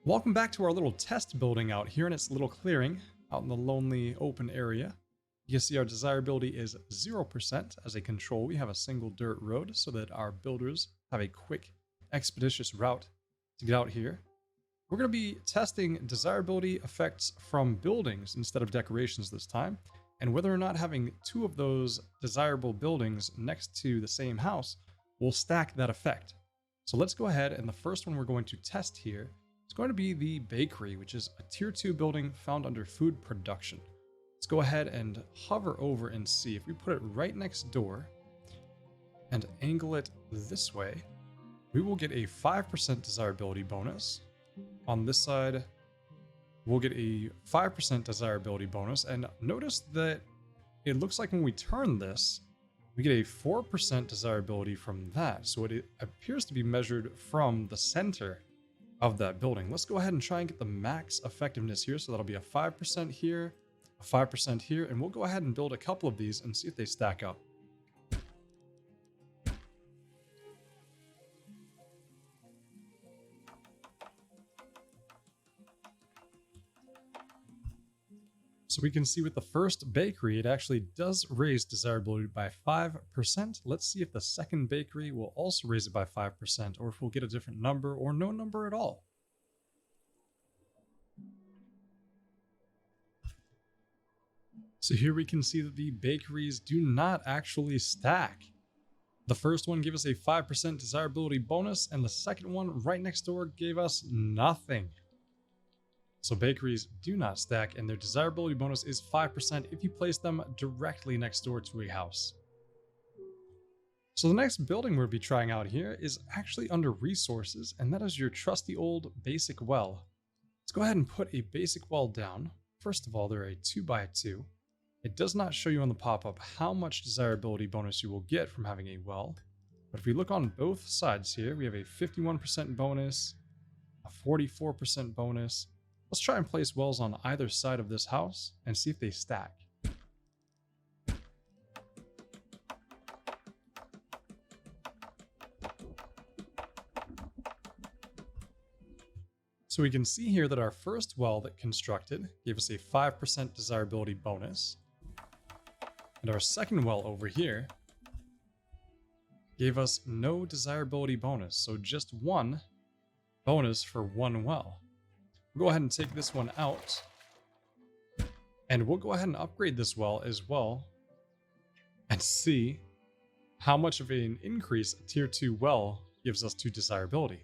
Welcome back to our little test building out here in its little clearing out in the lonely open area. You can see our desirability is 0% as a control. We have a single dirt road so that our builders have a quick, expeditious route to get out here. We're going to be testing desirability effects from buildings instead of decorations this time, and whether or not having two of those desirable buildings next to the same house will stack that effect. So let's go ahead, and the first one we're going to test here is going to be the bakery, which is a tier 2 building found under food production. Let's go ahead and hover over and see if we put it right next door and angle it this way, we will get a 5% desirability bonus. On this side, we'll get a 5% desirability bonus, and notice that it looks like when we turn this, we get a 4% desirability from that. So it appears to be measured from the center of that building. Let's go ahead and try and get the max effectiveness here. So that'll be a 5% here, a 5% here, and we'll go ahead and build a couple of these and see if they stack up. So we can see with the first bakery, it actually does raise desirability by 5%. Let's see if the second bakery will also raise it by 5%, or if we'll get a different number or no number at all. So here we can see that the bakeries do not actually stack. The first one gave us a 5% desirability bonus, and the second one right next door gave us nothing. So bakeries do not stack, and their desirability bonus is 5% if you place them directly next door to a house. So the next building we'll be trying out here is actually under resources, and that is your trusty old basic well. Let's go ahead and put a basic well down. First of all, they're a 2x2. It does not show you on the pop-up how much desirability bonus you will get from having a well, but if we look on both sides here, we have a 51% bonus, a 44% bonus. Let's try and place wells on either side of this house and see if they stack. So we can see here that our first well that constructed gave us a 5% desirability bonus. And our second well over here gave us no desirability bonus, so just one bonus for one well. We'll go ahead and take this one out, and we'll go ahead and upgrade this well as well and see how much of an increase a tier 2 well gives us to desirability.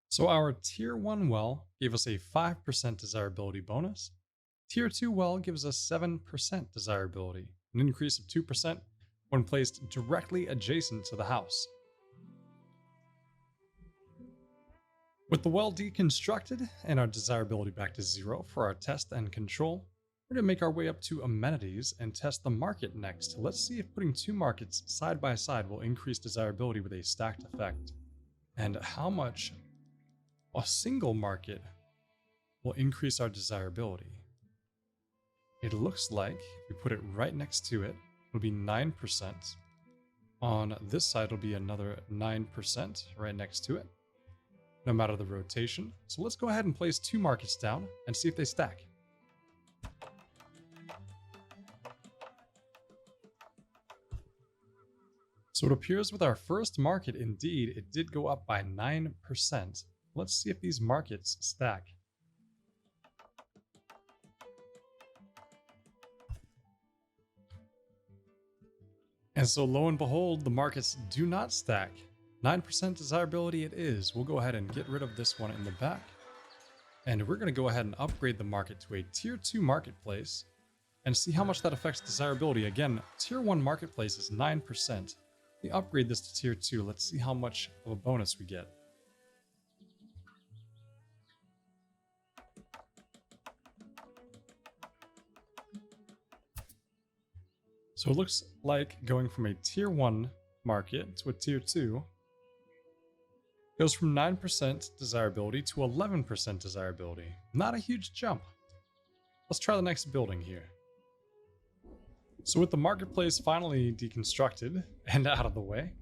So our tier 1 well gave us a 5% desirability bonus. Tier 2 well gives us 7% desirability, an increase of 2% when placed directly adjacent to the house. With the well deconstructed and our desirability back to 0 for our test and control, we're going to make our way up to amenities and test the market next. Let's see if putting two markets side by side will increase desirability with a stacked effect, and how much a single market will increase our desirability. It looks like if we put it right next to it, it'll be 9%. On this side, it'll be another 9% right next to it, no matter the rotation. So let's go ahead and place two markets down and see if they stack. So it appears with our first market, indeed, it did go up by 9%. Let's see if these markets stack. And so lo and behold, the markets do not stack. 9% desirability it is. We'll go ahead and get rid of this one in the back. And we're going to go ahead and upgrade the market to a tier 2 marketplace and see how much that affects desirability. Again, tier 1 marketplace is 9%. We upgrade this to tier 2. Let's see how much of a bonus we get. So it looks like going from a tier 1 market to a tier 2 goes from 9% desirability to 11% desirability. Not a huge jump. Let's try the next building here. So with the marketplace finally deconstructed and out of the way,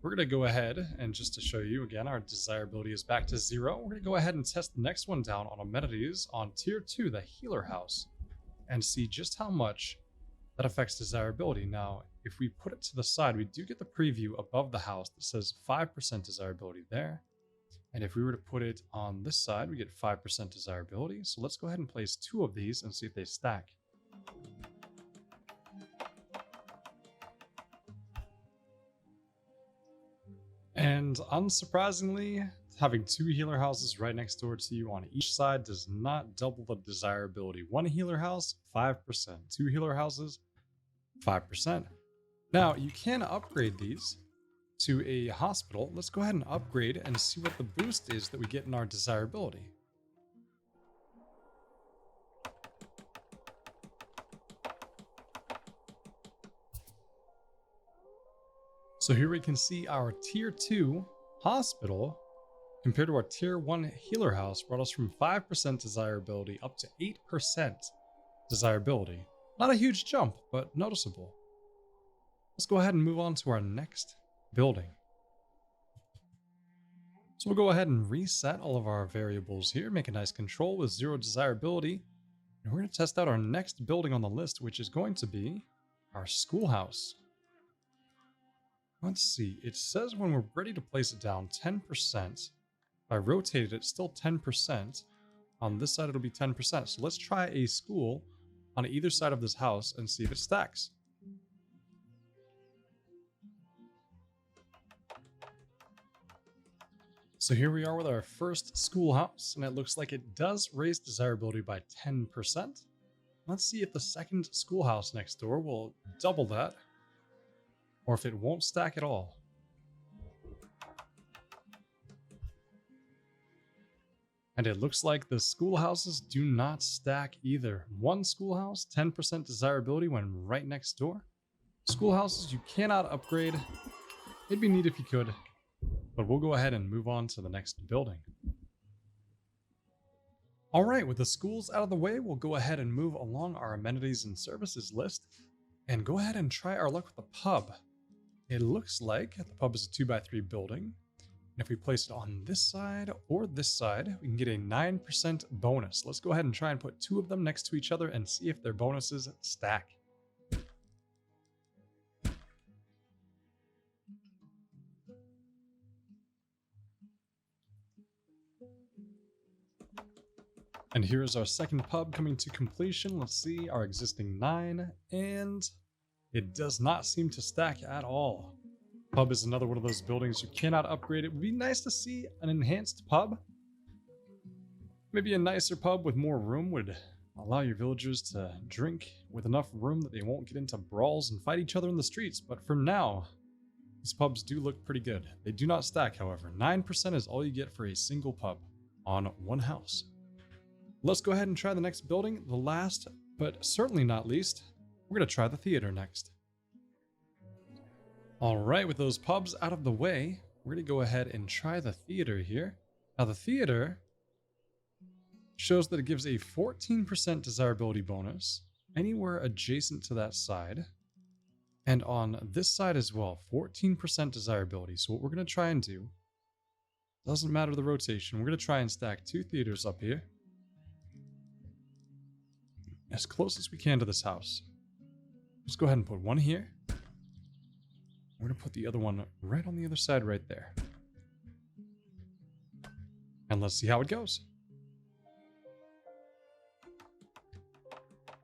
we're going to go ahead and just to show you again, our desirability is back to 0. We're going to go ahead and test the next one down on amenities on tier 2, the healer house, and see just how much that affects desirability. Now, if we put it to the side, we do get the preview above the house that says 5% desirability there. And if we were to put it on this side, we get 5% desirability. So let's go ahead and place 2 of these and see if they stack. And unsurprisingly, having 2 healer houses right next door to you on each side does not double the desirability. 1 healer house, 5%. 2 healer houses, 5%. Now, you can upgrade these to a hospital. Let's go ahead and upgrade and see what the boost is that we get in our desirability. So here we can see our tier 2 hospital compared to our tier 1 healer house brought us from 5% desirability up to 8% desirability. Not a huge jump, but noticeable. Let's go ahead and move on to our next building. So we'll go ahead and reset all of our variables here, make a nice control with 0 desirability. And we're going to test out our next building on the list, which is going to be our schoolhouse. Let's see, it says when we're ready to place it down, 10%. If I rotate it, it's still 10%. On this side, it'll be 10%. So let's try a school on either side of this house and see if it stacks. So here we are with our first schoolhouse, and it looks like it does raise desirability by 10%. Let's see if the second schoolhouse next door will double that, or if it won't stack at all. And it looks like the schoolhouses do not stack either. 1 schoolhouse, 10% desirability when right next door. Schoolhouses you cannot upgrade. It'd be neat if you could, but we'll go ahead and move on to the next building. All right, with the schools out of the way, we'll go ahead and move along our amenities and services list and go ahead and try our luck with the pub. It looks like the pub is a 2x3 building. And if we place it on this side or this side, we can get a 9% bonus. Let's go ahead and try and put 2 of them next to each other and see if their bonuses stack. And here's our second pub coming to completion. Let's see, our existing 9, and it does not seem to stack at all. Pub is another one of those buildings you cannot upgrade. It would be nice to see an enhanced pub. Maybe a nicer pub with more room would allow your villagers to drink with enough room that they won't get into brawls and fight each other in the streets. But for now, these pubs do look pretty good. They do not stack, however. 9% is all you get for a single pub on 1 house. Let's go ahead and try the next building. The last, but certainly not least, we're going to try the theater next. All right, with those pubs out of the way, we're going to go ahead and try the theater here. Now, the theater shows that it gives a 14% desirability bonus anywhere adjacent to that side. And on this side as well, 14% desirability. So what we're going to try and do, doesn't matter the rotation, we're going to try and stack 2 theaters up here as close as we can to this house. Let's go ahead and put 1 here. We're going to put the other one right on the other side right there. And let's see how it goes.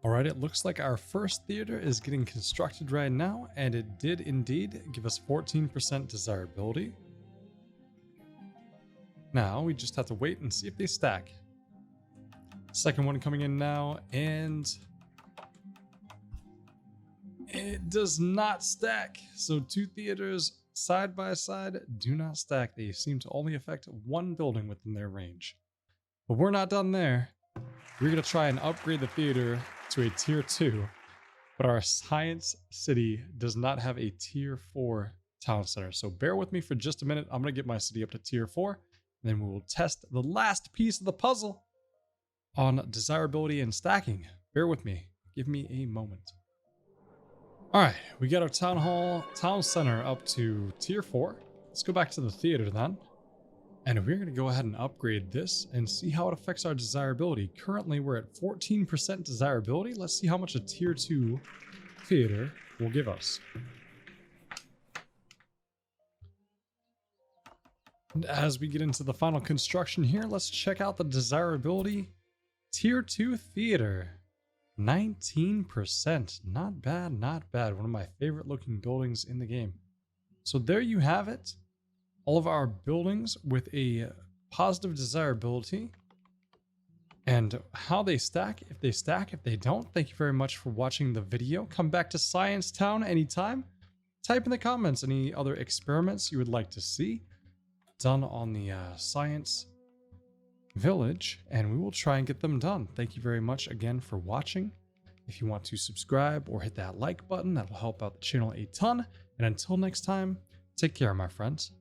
All right, it looks like our first theater is getting constructed right now, and it did indeed give us 14% desirability. Now, we just have to wait and see if they stack. Second one coming in now, and it does not stack. So 2 theaters side by side do not stack. They seem to only affect 1 building within their range. But we're not done there. We're going to try and upgrade the theater to a tier 2. But our Science City does not have a tier 4 town center. So bear with me for just a minute. I'm going to get my city up to tier 4. And then we will test the last piece of the puzzle on desirability and stacking. Bear with me. Give me a moment. All right, we got our town center up to tier 4. Let's go back to the theater then. And we're going to go ahead and upgrade this and see how it affects our desirability. Currently, we're at 14% desirability. Let's see how much a tier 2 theater will give us. And as we get into the final construction here, let's check out the desirability. Tier 2 theater. 19%. Not bad, not bad. One of my favorite looking buildings in the game. So there you have it. All of our buildings with a positive desirability. And how they stack, if they don't. Thank you very much for watching the video. Come back to Science Town anytime. Type in the comments any other experiments you would like to see done on the Science Village, and we will try and get them done. Thank you very much again for watching. If you want to subscribe or hit that like button, that will help out the channel a ton. And until next time, take care, my friends.